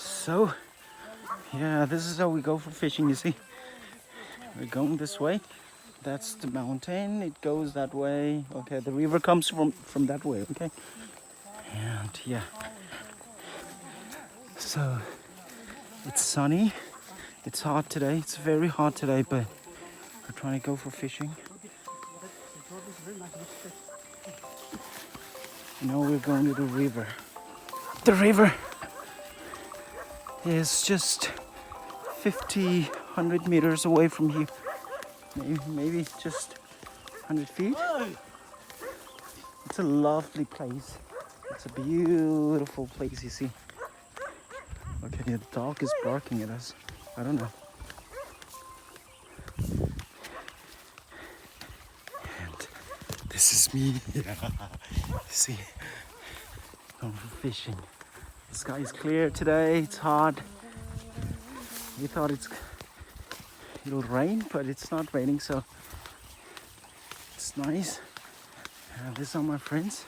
So, yeah, this is how we go for fishing, you see. We're going this way. That's the mountain. It goes that way. Okay, the river comes from that way, okay? And yeah. So, it's sunny. It's hot today. It's very hot today, but we're trying to go for fishing. Now we're going to the river. The river is just 50, 100 meters away from here. Maybe just 100 feet. It's a lovely place. It's a beautiful place, you see. Okay, the dog is barking at us. I don't know. And this is me. Yeah. See, going for fishing. The sky is clear today. It's hot. We thought it'll rain, but it's not raining, so it's nice. These are my friends.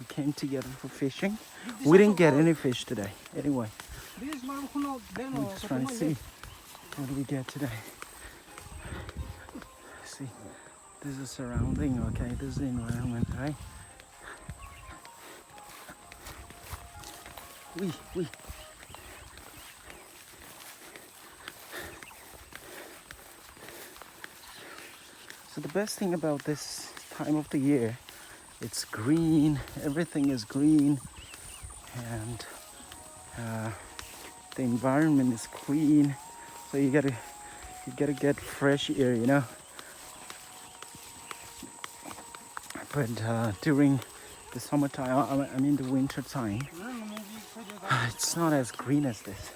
We came together for fishing. We didn't get any fish today. Anyway, I'm just trying to see what do we get today. See, this is surrounding. Okay, this is the environment, right? We. So the best thing about this time of the year, it's green. Everything is green, and the environment is clean. So you gotta get fresh air, you know. But during the summertime, I mean the winter time, it's not as green as this.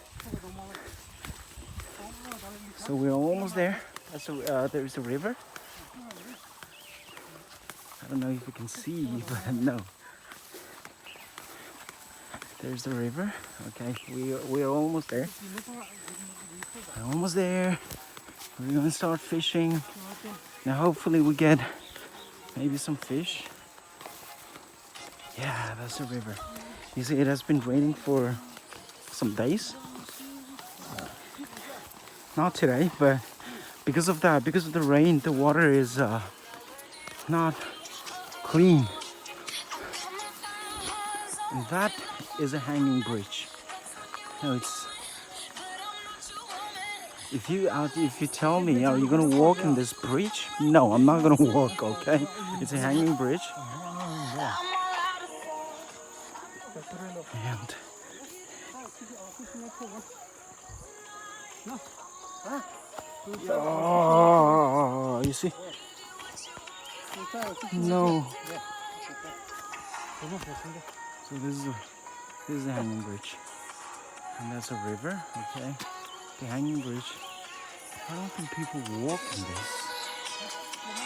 So we're almost there. There's a river. I don't know if you can see, but no. There's the river. Okay, we're almost there. We're almost there. We're gonna start fishing. Now hopefully we get maybe some fish. Yeah, that's the river. You see, it has been raining for some days. Not today, but because of that, because of the rain, the water is not clean. And that is a hanging bridge. No, it's if you tell me, are you gonna walk in this bridge? No, I'm not gonna walk. Okay, it's a hanging bridge. And oh, you see? No. So this is the hanging bridge, and that's a river. Okay, the hanging bridge. I don't think people walk in this.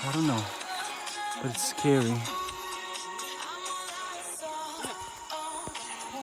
I don't know, but it's scary.